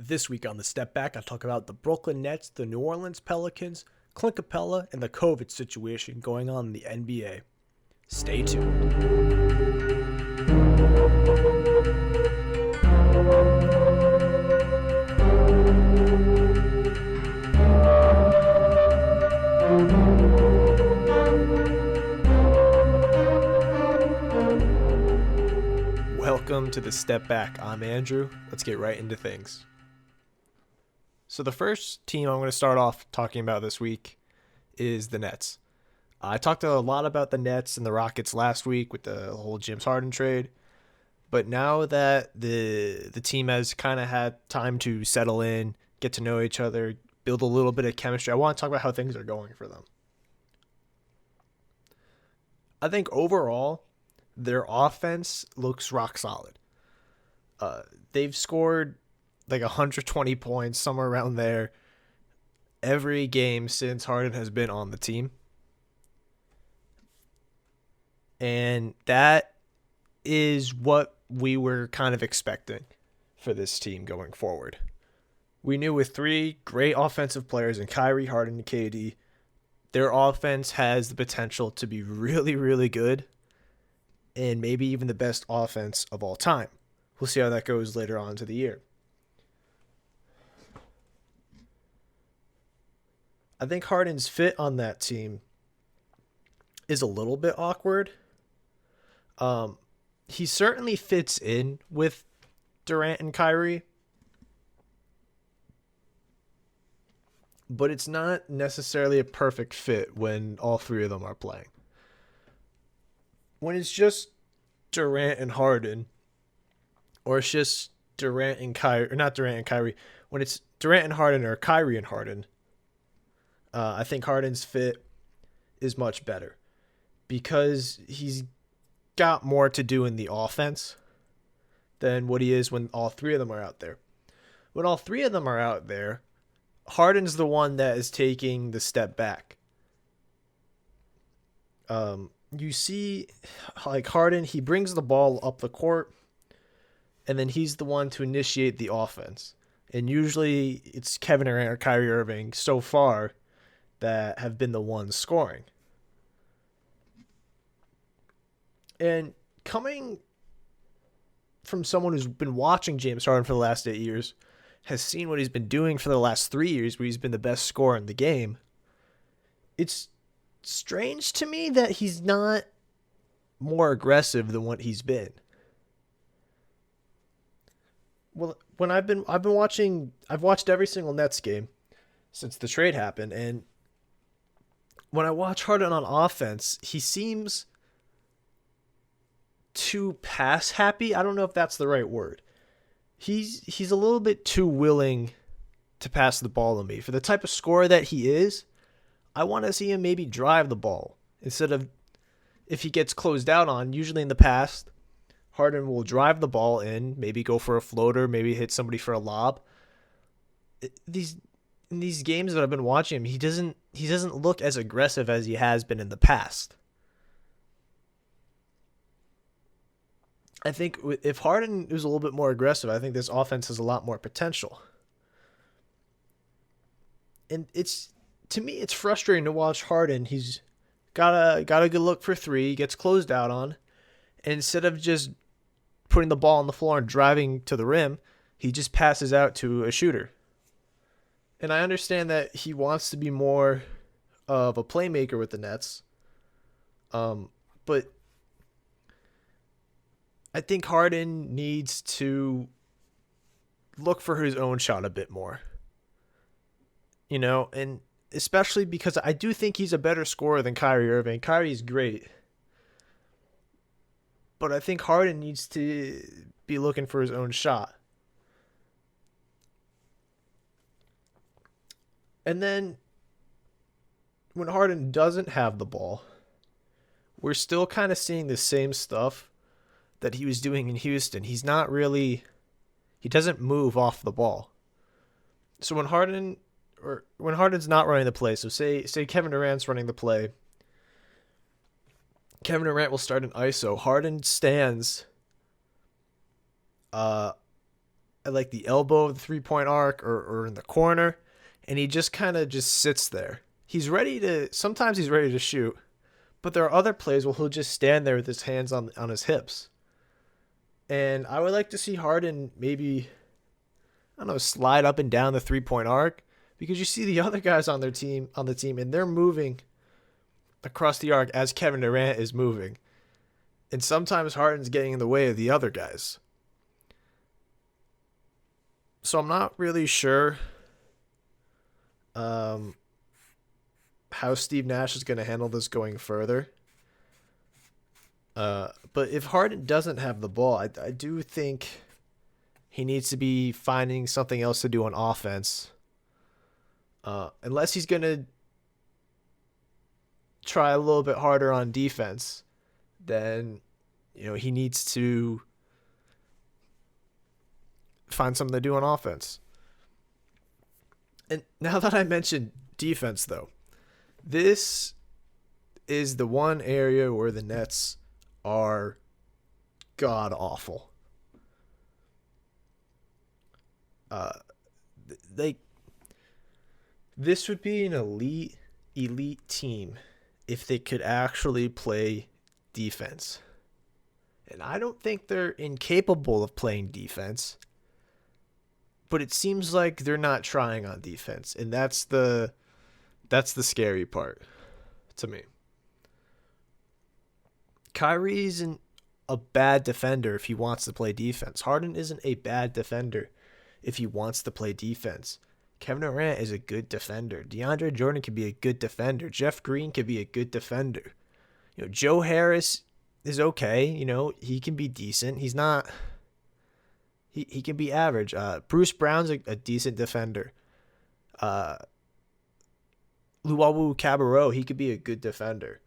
This week on the Step Back, I talk about the Brooklyn Nets, the New Orleans Pelicans, Clint Capela, and the COVID situation going on in the NBA. Stay tuned. Welcome to the Step Back. I'm Andrew. Let's get right into things. So the first team I'm going to start off talking about this week is the Nets. I talked a lot about the Nets and the Rockets last week with the whole James Harden trade. But now that the team has kind of had time to settle in, get to know each other, build a little bit of chemistry, I want to talk about how things are going for them. I think overall, their offense looks rock solid. They've scored like 120 points, somewhere around there, every game since Harden has been on the team. And that is what we were kind of expecting for this team going forward. We knew with three great offensive players in Kyrie, Harden, and KD, their offense has the potential to be really, really good and maybe even the best offense of all time. We'll see how that goes later on into the year. I think Harden's fit on that team is a little bit awkward. He certainly fits in with Durant and Kyrie, but it's not necessarily a perfect fit when all three of them are playing. When it's just Durant and Harden, or it's just Durant and Kyrie, or not Durant and Kyrie, when it's Durant and Harden or Kyrie and Harden, I think Harden's fit is much better because he's got more to do in the offense than what he is when all three of them are out there. When all three of them are out there, Harden's the one that is taking the step back. You see, like Harden, he brings the ball up the court, and then he's the one to initiate the offense. And usually it's Kevin Durant or Kyrie Irving so far that have been the ones scoring. And coming from someone who's been watching James Harden for the last 8 years, has seen what he's been doing for the last 3 years where he's been the best scorer in the game, it's strange to me that he's not more aggressive than what he's been. Well, when I've watched every single Nets game since the trade happened, and when I watch Harden on offense, he seems too pass happy. I don't know if that's the right word. He's a little bit too willing to pass the ball to me. For the type of scorer that he is, I want to see him maybe drive the ball instead of, if he gets closed out on, usually in the past, Harden will drive the ball in, maybe go for a floater, maybe hit somebody for a lob. In these games that I've been watching him, he doesn't look as aggressive as he has been in the past. I think if Harden was a little bit more aggressive, I think this offense has a lot more potential. And to me, it's frustrating to watch Harden. He's got a good look for three, he gets closed out on, and instead of just putting the ball on the floor and driving to the rim, he just passes out to a shooter. And I understand that he wants to be more of a playmaker with the Nets. But I think Harden needs to look for his own shot a bit more. You know, and especially because I do think he's a better scorer than Kyrie Irving. Kyrie's great. But I think Harden needs to be looking for his own shot. And then when Harden doesn't have the ball, we're still kind of seeing the same stuff that he was doing in Houston. He doesn't move off the ball. So when Harden's not running the play, so say Kevin Durant's running the play, Kevin Durant will start an ISO. Harden stands at like the elbow of the 3-point arc or in the corner, and he just kind of just sits there. Sometimes he's ready to shoot, but there are other plays where he'll just stand there with his hands on his hips. And I would like to see Harden maybe, I don't know, slide up and down the 3-point arc, because you see the other guys on the team, and they're moving across the arc as Kevin Durant is moving. And sometimes Harden's getting in the way of the other guys. So I'm not really sure how Steve Nash is going to handle this going further. But if Harden doesn't have the ball, I do think he needs to be finding something else to do on offense. Unless he's going to try a little bit harder on defense, then he needs to find something to do on offense. And now that I mentioned defense, though, this is the one area where the Nets are god awful. This would be an elite team if they could actually play defense. And I don't think they're incapable of playing defense, but it seems like they're not trying on defense, and that's the scary part to me. Kyrie isn't a bad defender if he wants to play defense. Harden isn't a bad defender if he wants to play defense. Kevin Durant is a good defender. DeAndre Jordan could be a good defender. Jeff Green could be a good defender. Joe Harris is okay. He can be decent. He's not. He can be average. Bruce Brown's a decent defender. Luwawu Cabarrot, he could be a good defender.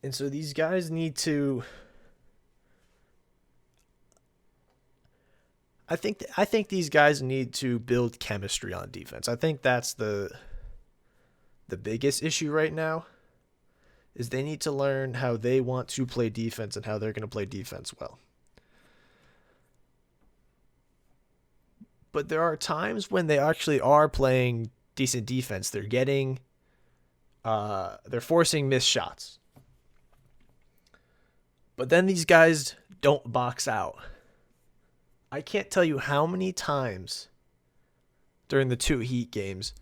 And so these guys need to. I think these guys need to build chemistry on defense. I think that's the biggest issue right now, is they need to learn how they want to play defense and how they're going to play defense well. But there are times when they actually are playing decent defense. They're forcing missed shots. But then these guys don't box out. I can't tell you how many times during the 2 Heat games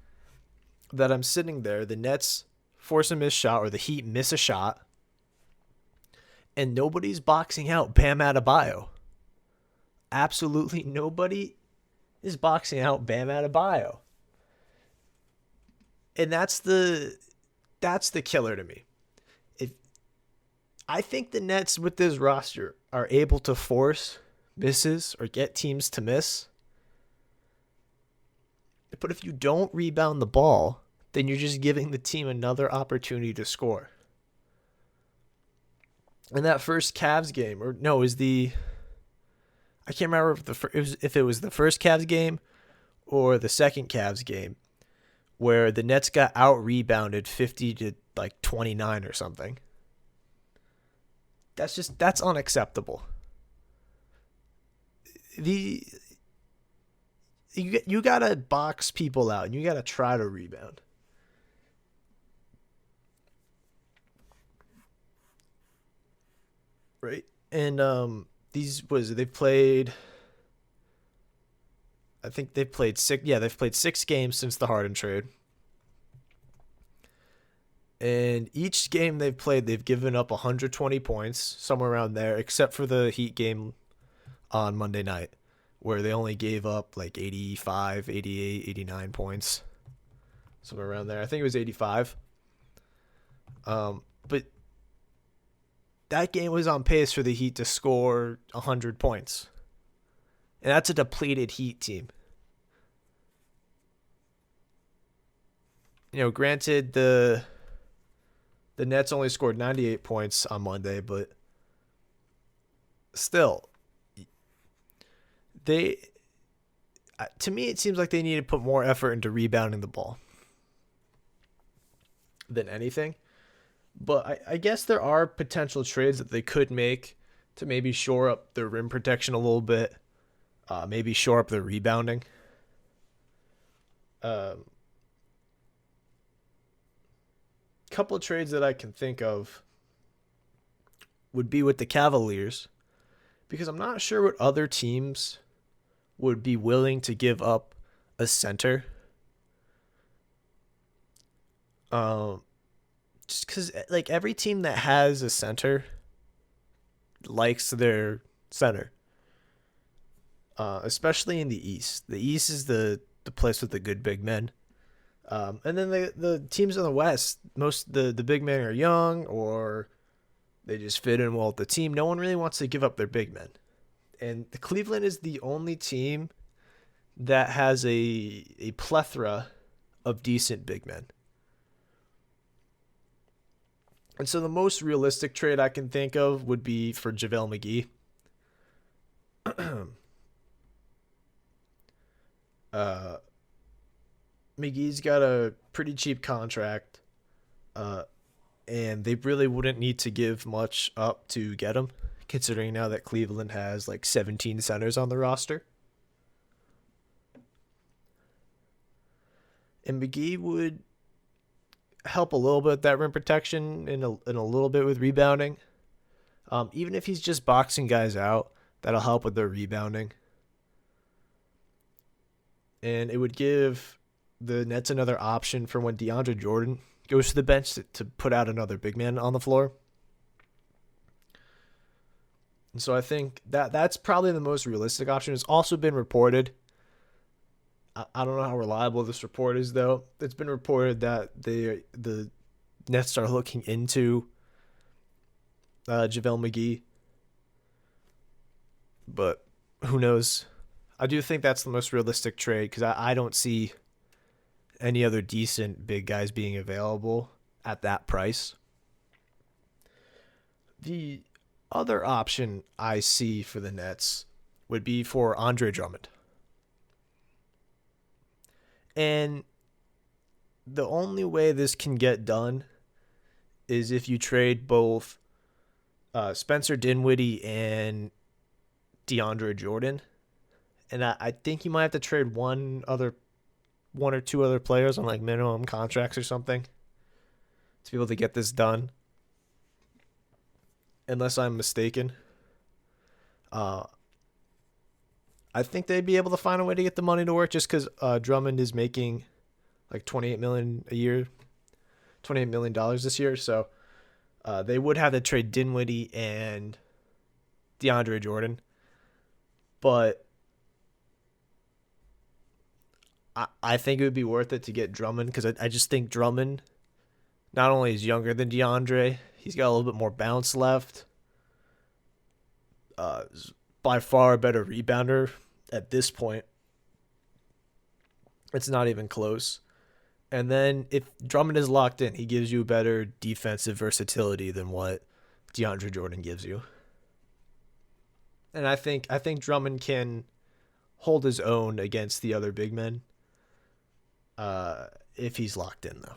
that I'm sitting there, the Nets force a missed shot or the Heat miss a shot, and nobody's boxing out Bam Adebayo. Absolutely nobody is boxing out Bam Adebayo. And that's the killer to me. I think the Nets with this roster are able to force misses or get teams to miss. But if you don't rebound the ball, then you're just giving the team another opportunity to score. In that first Cavs game, I can't remember if it was the first Cavs game or the second Cavs game, where the Nets got out rebounded 50 to 29 or something. That's unacceptable. You gotta box people out and you gotta try to rebound. Right? And they've played six games since the Harden trade. And each game they've played, they've given up 120 points, somewhere around there, except for the Heat game on Monday night, where they only gave up 85, 88, 89 points, somewhere around there. I think it was 85. But that game was on pace for the Heat to score 100 points. And that's a depleted Heat team. Granted, the Nets only scored 98 points on Monday, but still, to me, it seems like they need to put more effort into rebounding the ball than anything. But I guess there are potential trades that they could make to maybe shore up their rim protection a little bit, maybe shore up their rebounding. Um, Couple of trades that I can think of would be with the Cavaliers, because I'm not sure what other teams would be willing to give up a center. Um, just because like every team that has a center likes their center, especially in the East. The East is the place with the good big men. And then the teams in the West, most the big men are young or they just fit in well with the team. No one really wants to give up their big men. And the Cleveland is the only team that has a plethora of decent big men. And so the most realistic trade I can think of would be for JaVale McGee. uh, McGee's got a pretty cheap contract, uh, and they really wouldn't need to give much up to get him, considering now that Cleveland has like 17 centers on the roster. And McGee would help a little bit with that rim protection and a little bit with rebounding. Even if he's just boxing guys out, that'll help with their rebounding. And it would give the Nets another option for when DeAndre Jordan goes to the bench to put out another big man on the floor. And so I think that's probably the most realistic option. It's also been reported. I don't know how reliable this report is, though. It's been reported that the Nets are looking into JaVale McGee. But who knows? I do think that's the most realistic trade because I don't see any other decent big guys being available at that price. The other option I see for the Nets would be for Andre Drummond. And the only way this can get done is if you trade both Spencer Dinwiddie and DeAndre Jordan. And I think you might have to trade one or two other players on like minimum contracts or something to be able to get this done. Unless I'm mistaken. I think they'd be able to find a way to get the money to work just because Drummond is making like $28 million a year, $28 million this year. So they would have to trade Dinwiddie and DeAndre Jordan. But I think it would be worth it to get Drummond because I just think Drummond not only is younger than DeAndre, he's got a little bit more bounce left. By far a better rebounder at this point. It's not even close. And then if Drummond is locked in, he gives you better defensive versatility than what DeAndre Jordan gives you. And I think Drummond can hold his own against the other big men if he's locked in, though.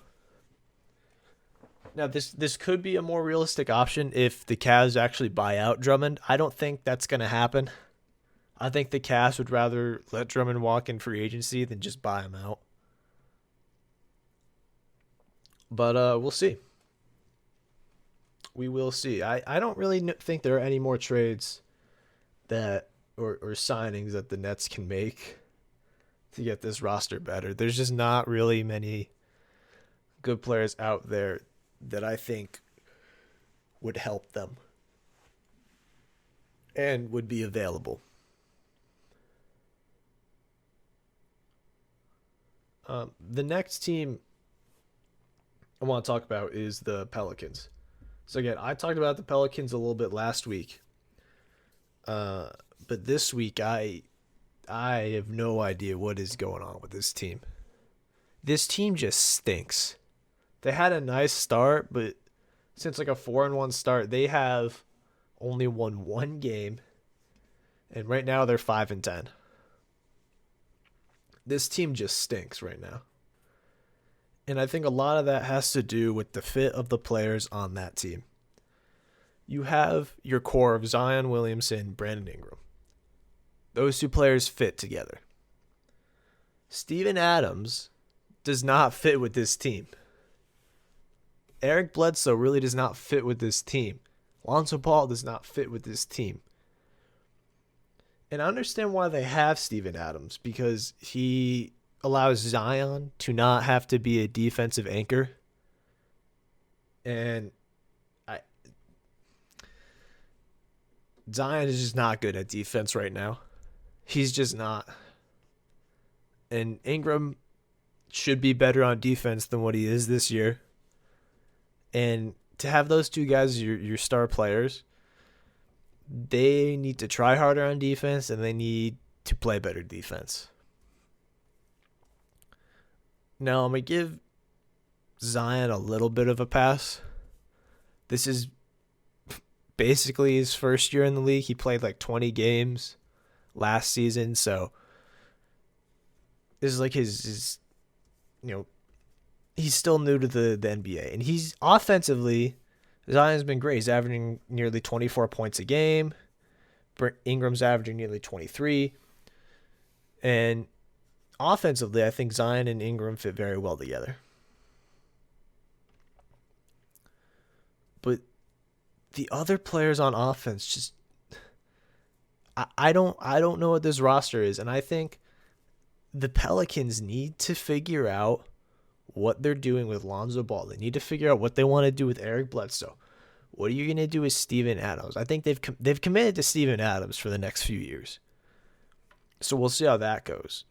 Now, this could be a more realistic option if the Cavs actually buy out Drummond. I don't think that's going to happen. I think the Cavs would rather let Drummond walk in free agency than just buy him out. But we'll see. We will see. I don't really think there are any more trades that or signings that the Nets can make to get this roster better. There's just not really many good players out there that I think would help them and would be available. The next team I want to talk about is the Pelicans. So again, I talked about the Pelicans a little bit last week. But this week I have no idea what is going on with this team. This team just stinks. They had a nice start, but since like a 4-1 start, they have only won one game, and right now they're 5-10. This team just stinks right now. And I think a lot of that has to do with the fit of the players on that team. You have your core of Zion Williamson, Brandon Ingram. Those two players fit together. Steven Adams does not fit with this team. Eric Bledsoe really does not fit with this team. Lonzo Ball does not fit with this team. And I understand why they have Steven Adams, because he allows Zion to not have to be a defensive anchor. And Zion is just not good at defense right now. He's just not. And Ingram should be better on defense than what he is this year. And to have those two guys, your star players, they need to try harder on defense and they need to play better defense. Now, I'm going to give Zion a little bit of a pass. This is basically his first year in the league. He played like 20 games last season, so this is like his he's still new to the NBA. And he's offensively, Zion's been great. He's averaging nearly 24 points a game. Ingram's averaging nearly 23. And offensively, I think Zion and Ingram fit very well together. But the other players on offense just I don't know what this roster is, and I think the Pelicans need to figure out what they're doing with Lonzo Ball. They need to figure out what they want to do with Eric Bledsoe. What are you going to do with Steven Adams? I think they've committed to Steven Adams for the next few years. So we'll see how that goes.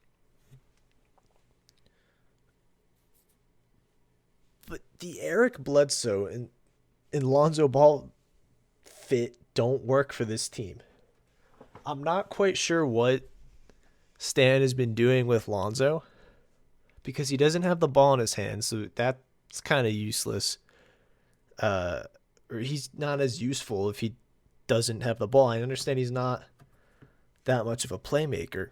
But the Eric Bledsoe and Lonzo Ball fit don't work for this team. I'm not quite sure what Stan has been doing with Lonzo, because he doesn't have the ball in his hands, so that's kind of useless. Or he's not as useful if he doesn't have the ball. I understand he's not that much of a playmaker,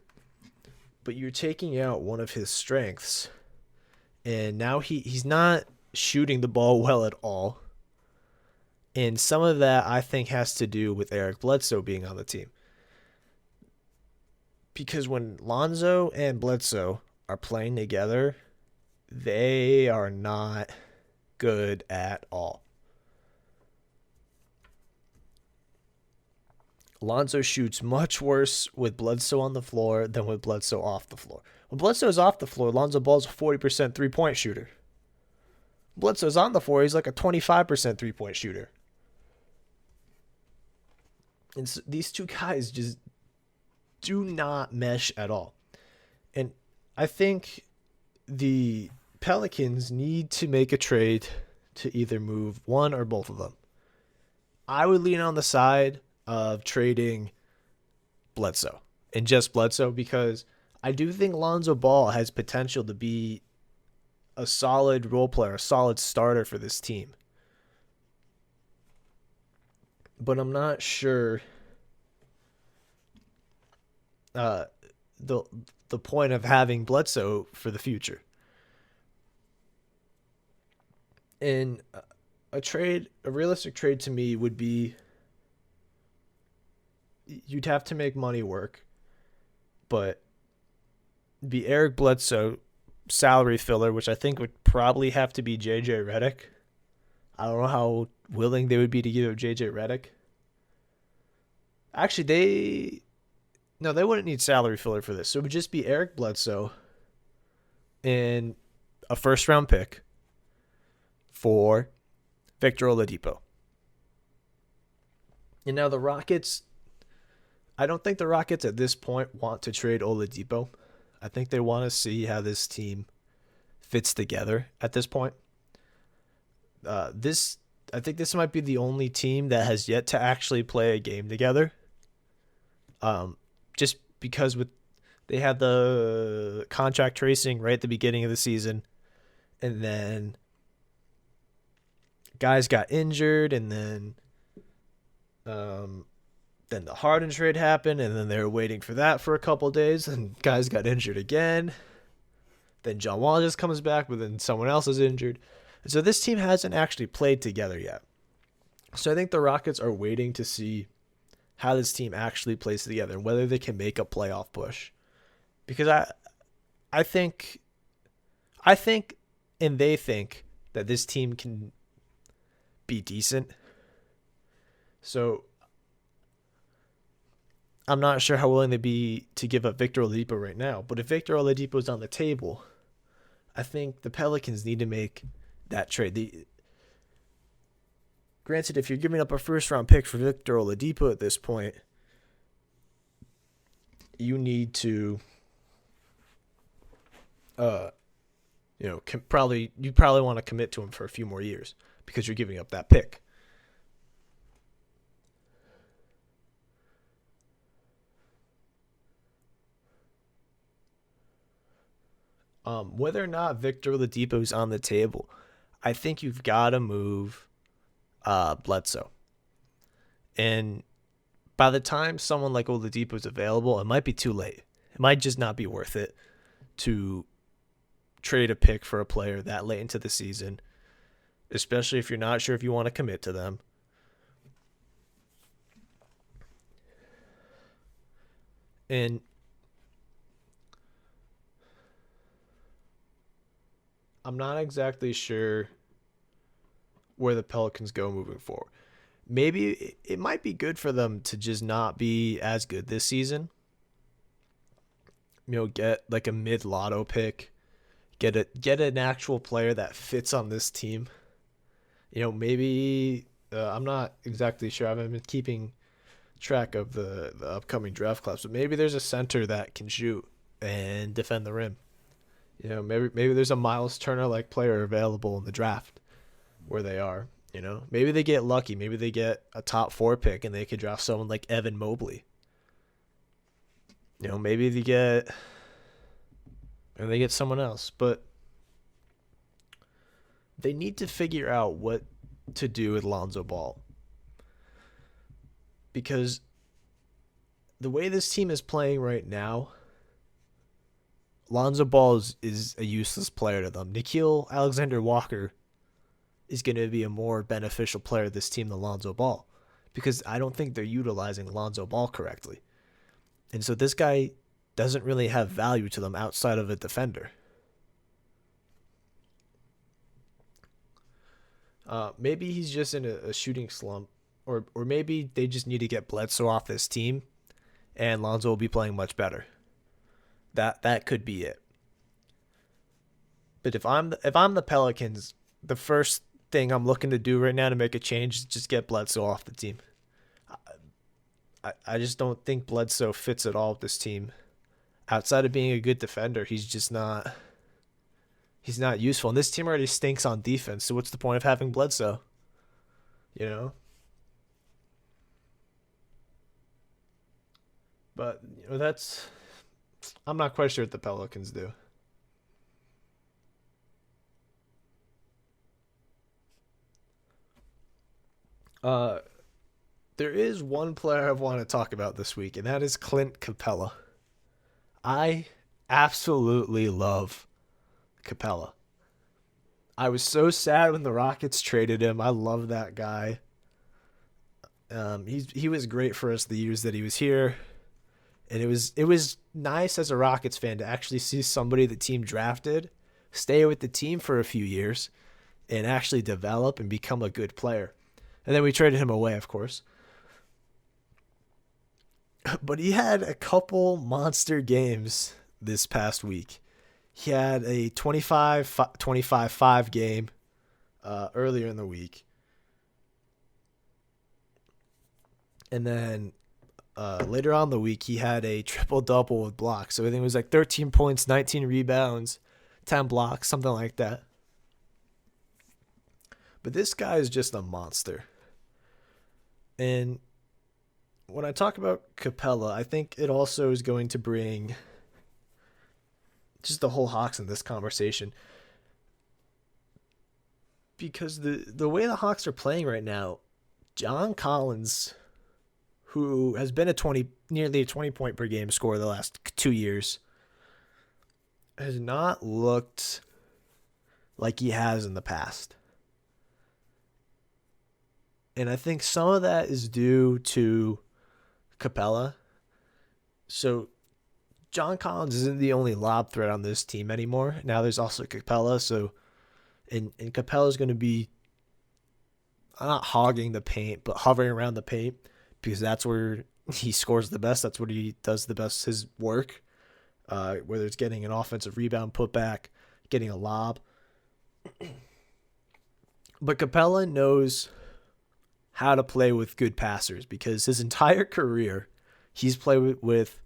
but you're taking out one of his strengths, and now he's not shooting the ball well at all. And some of that, I think, has to do with Eric Bledsoe being on the team. Because when Lonzo and Bledsoe are playing together, they are not good at all. Lonzo shoots much worse with Bledsoe on the floor than with Bledsoe off the floor. When Bledsoe's off the floor, Lonzo Ball's a 40% three-point shooter. Bledsoe's on the floor, he's like a 25% three-point shooter. And so these two guys just do not mesh at all. And I think the Pelicans need to make a trade to either move one or both of them. I would lean on the side of trading Bledsoe, and just Bledsoe, because I do think Lonzo Ball has potential to be a solid role player, a solid starter for this team. But I'm not sure the point of having Bledsoe for the future. And a realistic trade to me would be, you'd have to make money work, but be Eric Bledsoe, salary filler, which I think would probably have to be JJ Redick. I don't know how willing they would be to give up JJ Redick. Actually, they wouldn't need salary filler for this. So it would just be Eric Bledsoe and a first-round pick for Victor Oladipo. And now the Rockets, I don't think the Rockets at this point want to trade Oladipo. I think they want to see how this team fits together at this point. I think this might be the only team that has yet to actually play a game together. Just because they had the contract tracing right at the beginning of the season, and then guys got injured, and then the Harden trade happened, and then they were waiting for that for a couple of days, and guys got injured again. Then John Wall just comes back, but then someone else is injured. And so this team hasn't actually played together yet. So I think the Rockets are waiting to see how this team actually plays together and whether they can make a playoff push. Because I think and they think that this team can be decent. So I'm not sure how willing they'd be to give up Victor Oladipo right now. But if Victor Oladipo is on the table, I think the Pelicans need to make that trade. Granted, if you're giving up a first-round pick for Victor Oladipo at this point, you need to, you probably want to commit to him for a few more years because you're giving up that pick. Whether or not Victor Oladipo is on the table, I think you've got to move Bledsoe. And by the time someone like Oladipo is available, it might be too late. It might just not be worth it to trade a pick for a player that late into the season, especially if you're not sure if you want to commit to them. And I'm not exactly sure where the Pelicans go moving forward. Maybe it might be good for them to just not be as good this season. Get like a mid lotto pick, get an actual player that fits on this team. Maybe I'm not exactly sure. I haven't been keeping track of the upcoming draft class, but maybe there's a center that can shoot and defend the rim. Maybe there's a Miles Turner like player available in the draft where they are. Maybe they get lucky. Maybe they get a top 4 pick and they could draft someone like Evan Mobley. Maybe they get someone else, but they need to figure out what to do with Lonzo Ball. Because the way this team is playing right now, Lonzo Ball is a useless player to them. Nickeil Alexander-Walker is going to be a more beneficial player to this team than Lonzo Ball, because I don't think they're utilizing Lonzo Ball correctly. And so this guy doesn't really have value to them outside of a defender. Maybe he's just in a shooting slump, or maybe they just need to get Bledsoe off this team, and Lonzo will be playing much better. That could be it. But if I'm the Pelicans, the first thing I'm looking to do right now to make a change is just get Bledsoe off the team. I just don't think Bledsoe fits at all with this team. Outside of being a good defender, he's not useful. And this team already stinks on defense, so what's the point of having Bledsoe? But I'm not quite sure what the Pelicans do. There is one player I want to talk about this week, and that is Clint Capela. I absolutely love Capela. I was so sad when the Rockets traded him. I love that guy. He was great for us the years that he was here. And it was nice as a Rockets fan to actually see somebody the team drafted stay with the team for a few years and actually develop and become a good player. And then we traded him away, of course. But he had a couple monster games this past week. He had a 25-5 game earlier in the week. And then later on in the week, he had a triple-double with blocks. So I think it was like 13 points, 19 rebounds, 10 blocks, something like that. But this guy is just a monster. And when I talk about Capela, I think it also is going to bring just the whole Hawks in this conversation. Because the way the Hawks are playing right now, John Collins, who has been nearly a 20 point per game scorer the last 2 years, has not looked like he has in the past. And I think some of that is due to Capela. So John Collins isn't the only lob threat on this team anymore. Now there's also Capela. So and Capela's going to be not hogging the paint, but hovering around the paint because that's where he scores the best. That's what he does the best, his work, whether it's getting an offensive rebound putback, getting a lob. But Capela knows how to play with good passers because his entire career he's played with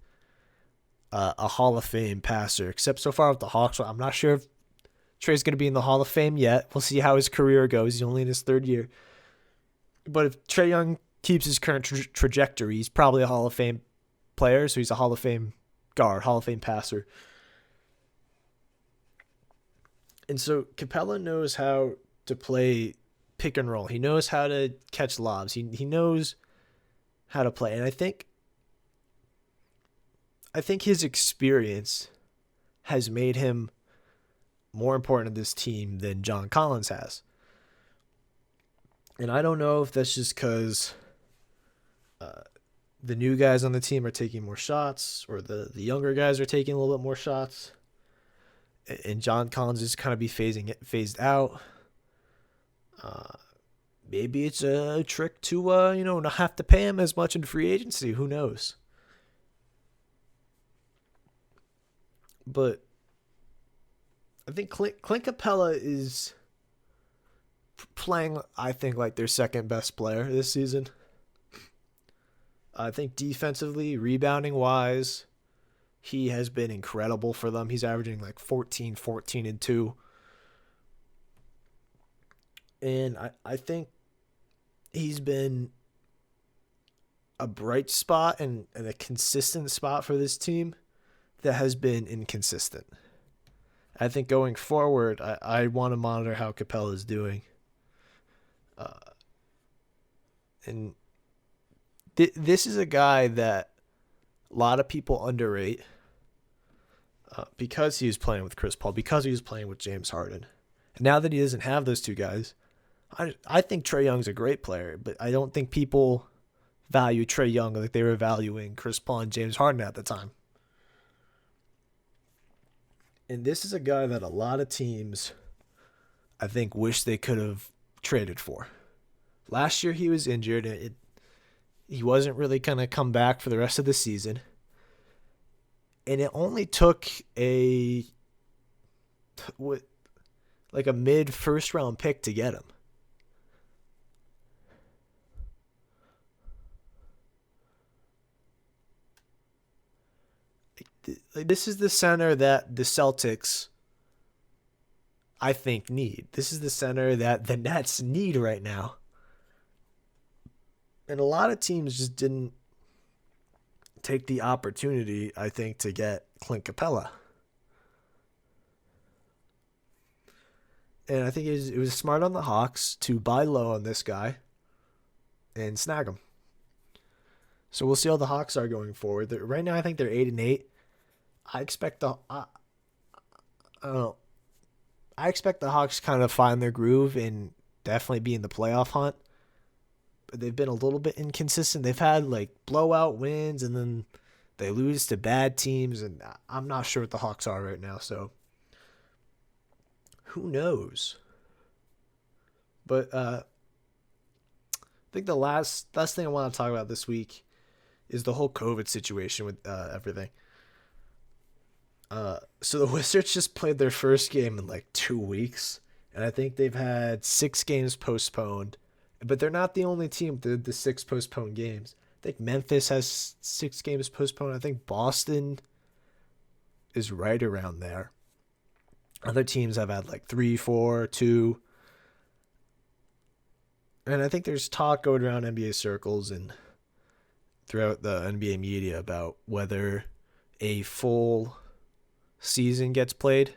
a Hall of Fame passer, except so far with the Hawks. I'm not sure if Trey's going to be in the Hall of Fame yet. We'll see how his career goes. He's only in his third year. But if Trae Young keeps his current trajectory, he's probably a Hall of Fame player, so he's a Hall of Fame guard, Hall of Fame passer. And so Capela knows how to play pick and roll. He knows how to catch lobs. He knows how to play. And I think his experience has made him more important to this team than John Collins has. And I don't know if that's just because the new guys on the team are taking more shots or the younger guys are taking a little bit more shots. And John Collins is kind of be phased out. Maybe it's a trick to not have to pay him as much in free agency. Who knows? But I think Clint Capela is playing, I think, like their second best player this season. I think defensively, rebounding wise, he has been incredible for them. He's averaging like 14, 14, and 2. And I think he's been a bright spot and a consistent spot for this team that has been inconsistent. I think going forward, I want to monitor how Capela is doing. And this is a guy that a lot of people underrate because he was playing with Chris Paul, because he was playing with James Harden. And now that he doesn't have those two guys, I think Trae Young's a great player, but I don't think people value Trae Young like they were valuing Chris Paul and James Harden at the time. And this is a guy that a lot of teams, I think, wish they could have traded for. Last year he was injured. He wasn't really going to come back for the rest of the season. And it only took a mid first round pick to get him. This is the center that the Celtics, I think, need. This is the center that the Nets need right now. And a lot of teams just didn't take the opportunity, I think, to get Clint Capela. And I think it was smart on the Hawks to buy low on this guy and snag him. So we'll see how the Hawks are going forward. Right now, I think they're 8-8. I expect the Hawks kind of find their groove and definitely be in the playoff hunt. But they've been a little bit inconsistent. They've had like blowout wins and then they lose to bad teams, and I'm not sure what the Hawks are right now, so who knows? But I think the last thing I want to talk about this week is the whole COVID situation with everything. So the Wizards just played their first game in like 2 weeks, and I think they've had 6 games postponed. But they're not the only team with the 6 postponed games. I think Memphis has 6 games postponed. I think Boston is right around there. Other teams have had like 3, 4, 2. And I think there's talk going around NBA circles and throughout the NBA media about whether a full season gets played.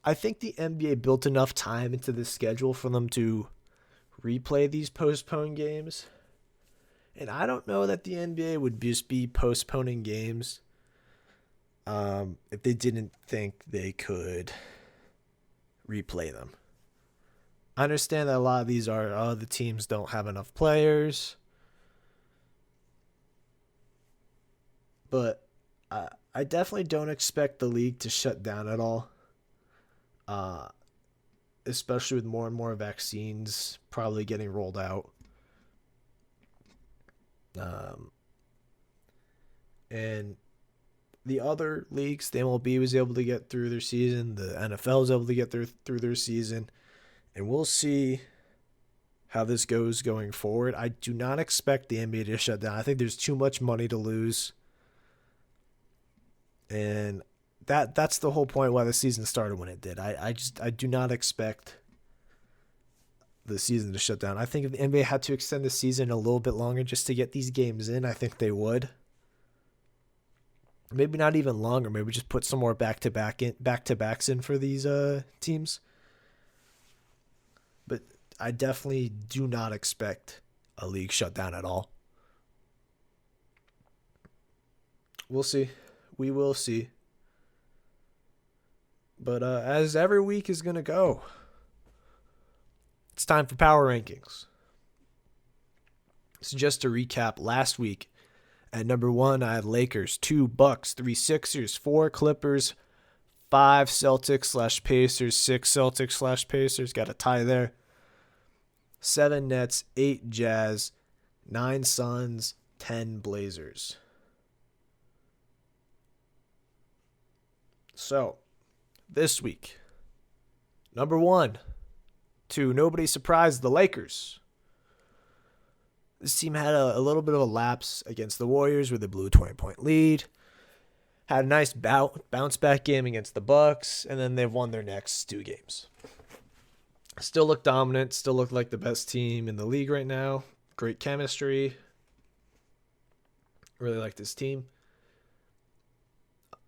I think the NBA built enough time into the schedule for them to replay these postponed games. And I don't know that the NBA would just be postponing games if they didn't think they could replay them. I understand that a lot of these are, the teams don't have enough players, but I definitely don't expect the league to shut down at all, uh, especially with more and more vaccines probably getting rolled out. Um, and the other leagues, the MLB was able to get through their season, the NFL was able to get through their season, and we'll see how this goes going forward. I do not expect the NBA to shut down. I think there's too much money to lose, and that's the whole point why the season started when it did. I do not expect the season to shut down. I think if the NBA had to extend the season a little bit longer just to get these games in, I think they would. Maybe not even longer. Maybe just put some more back to backs in for these teams. But I definitely do not expect a league shutdown at all. We'll see. We will see. But as every week is going to go, it's time for power rankings. So just to recap, last week at number 1, I had Lakers, 2 Bucks, 3 Sixers, 4 Clippers, 5 Celtics/Pacers, 6 Celtics/Pacers. Got a tie there. 7 Nets, 8 Jazz, 9 Suns, 10 Blazers. So, this week, number 1, to nobody's surprise, the Lakers. This team had a little bit of a lapse against the Warriors where they blew a 20-point lead. Had a nice bounce back game against the Bucks, and then they've won their next 2 games. Still look dominant, still look like the best team in the league right now. Great chemistry. Really like this team.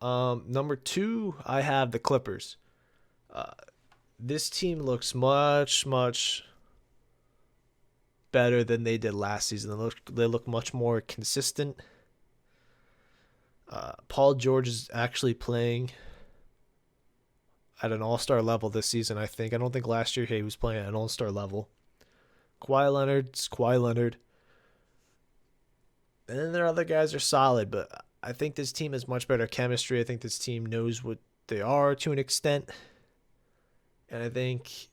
Number 2, I have the Clippers. This team looks much better than they did last season. They look much more consistent. Paul George is actually playing at an all-star level this season, I think. I don't think last year he was playing at an all-star level. Kawhi Leonard. And then their other guys are solid, but I think this team has much better chemistry. I think this team knows what they are to an extent. And I think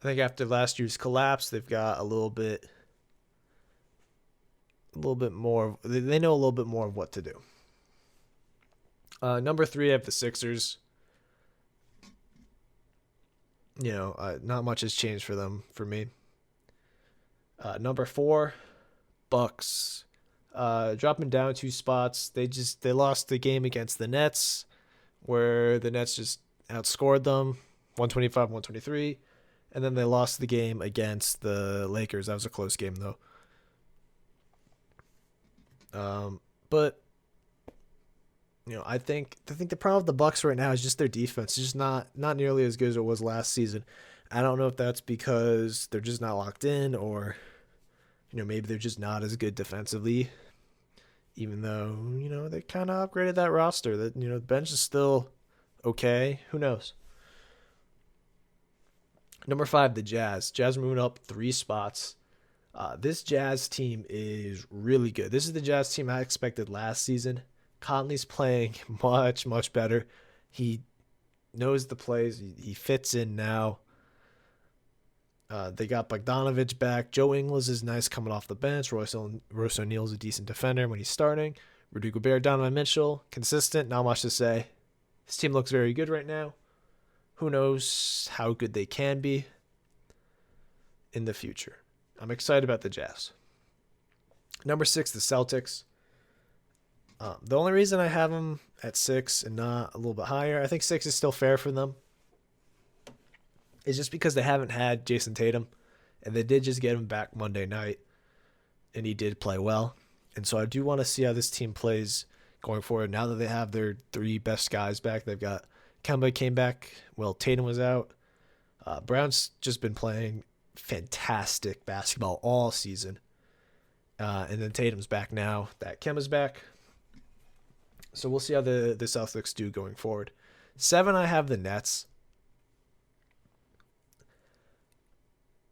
after last year's collapse, they've got a little bit more. They know a little bit more of what to do. Number 3, I have the Sixers. Not much has changed for them, for me. Number 4, Bucks. Dropping down 2 spots. They lost the game against the Nets, where the Nets just outscored them, 125-123. And then they lost the game against the Lakers. That was a close game, though. But I think the problem with the Bucks right now is just their defense. It's just not nearly as good as it was last season. I don't know if that's because they're just not locked in, or maybe they're just not as good defensively. Even though they kind of upgraded that roster. That the bench is still okay. Who knows? Number 5, the Jazz. Jazz moving up 3 spots. This Jazz team is really good. This is the Jazz team I expected last season. Conley's playing much better. He knows the plays. He fits in now. They got Bogdanovich back. Joe Ingles is nice coming off the bench. Royce O'Neal's a decent defender when he's starting. Rudy Gobert, Donovan Mitchell, consistent. Not much to say. This team looks very good right now. Who knows how good they can be in the future. I'm excited about the Jazz. Number 6, the Celtics. The only reason I have them at 6 and not a little bit higher, I think 6 is still fair for them, is just because they haven't had Jason Tatum, and they did just get him back Monday night, and he did play well. And so I do want to see how this team plays going forward. Now that they have their 3 best guys back, they've got Kemba came back. Well, Tatum was out. Brown's just been playing fantastic basketball all season. And then Tatum's back now that Kemba's back. So we'll see how the Celtics do going forward. 7, I have the Nets.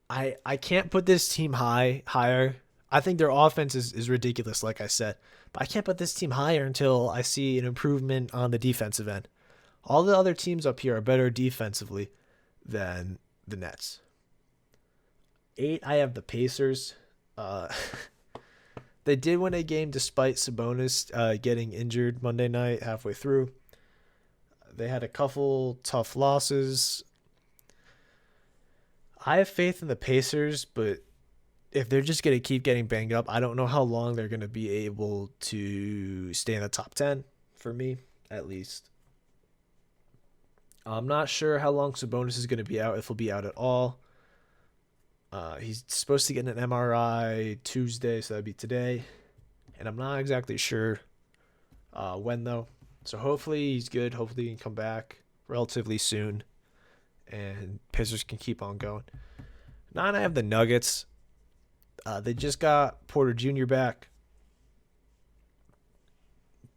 I can't put this team higher. I think their offense is ridiculous, like I said. But I can't put this team higher until I see an improvement on the defensive end. All the other teams up here are better defensively than the Nets. 8, I have the Pacers. They did win a game despite Sabonis getting injured Monday night halfway through. They had a couple tough losses. I have faith in the Pacers, but if they're just going to keep getting banged up, I don't know how long they're going to be able to stay in the top 10, for me, at least. I'm not sure how long Sabonis is going to be out, if he'll be out at all. He's supposed to get an MRI Tuesday, so that'd be today. And I'm not exactly sure when, though. So hopefully he's good. Hopefully he can come back relatively soon. And Pacers can keep on going. 9, I have the Nuggets. They just got Porter Jr. back.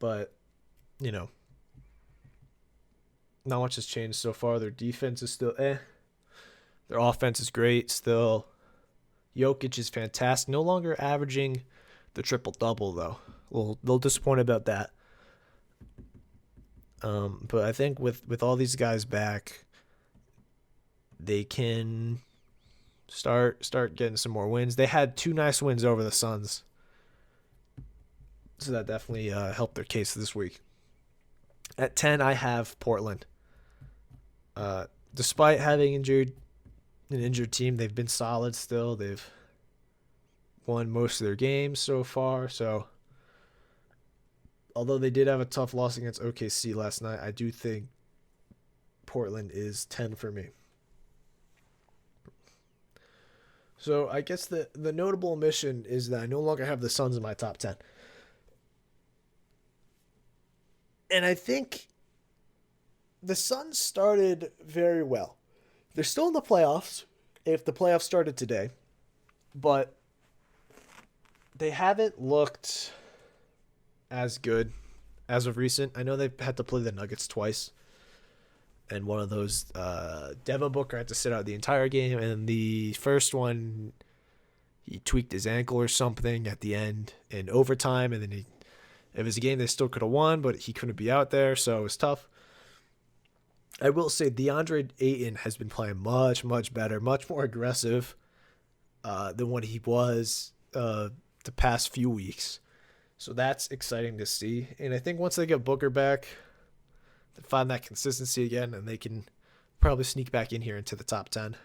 But, not much has changed so far. Their defense is still Their offense is great still. Jokic is fantastic. No longer averaging the triple-double, though. A little disappointed about that. But I think with all these guys back, they can start getting some more wins. They had 2 nice wins over the Suns. So that definitely helped their case this week. At 10, I have Portland. Despite having an injured team, they've been solid still. They've won most of their games so far. So although they did have a tough loss against OKC last night, I do think Portland is 10 for me. So I guess the notable omission is that I no longer have the Suns in my top 10. And I think the Suns started very well. They're still in the playoffs, if the playoffs started today. But they haven't looked as good as of recent. I know they had to play the Nuggets twice. And one of those, Devin Booker had to sit out the entire game. And the first one, he tweaked his ankle or something at the end in overtime. And then it was a game they still could have won, but he couldn't be out there, so it was tough. I will say DeAndre Ayton has been playing much, much better, much more aggressive than what he was the past few weeks. So that's exciting to see. And I think once they get Booker back, they find that consistency again, and they can probably sneak back in here into the top 10.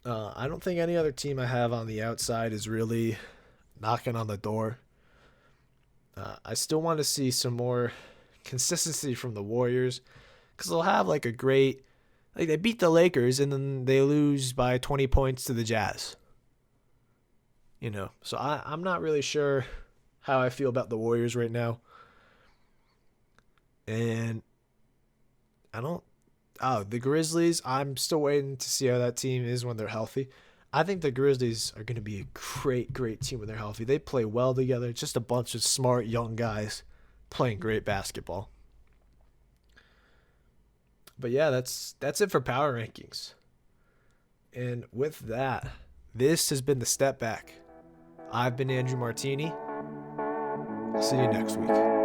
I don't think any other team I have on the outside is really knocking on the door. I still want to see some more consistency from the Warriors, because they'll have like a great, like they beat the Lakers and then they lose by 20 points to the Jazz. So I'm not really sure how I feel about the Warriors right now. And the Grizzlies, I'm still waiting to see how that team is when they're healthy. I think the Grizzlies are going to be a great, great team when they're healthy. They play well together. Just a bunch of smart young guys playing great basketball. But yeah, that's it for power rankings. And with that, this has been the Step Back. I've been Andrew Martini. See you next week.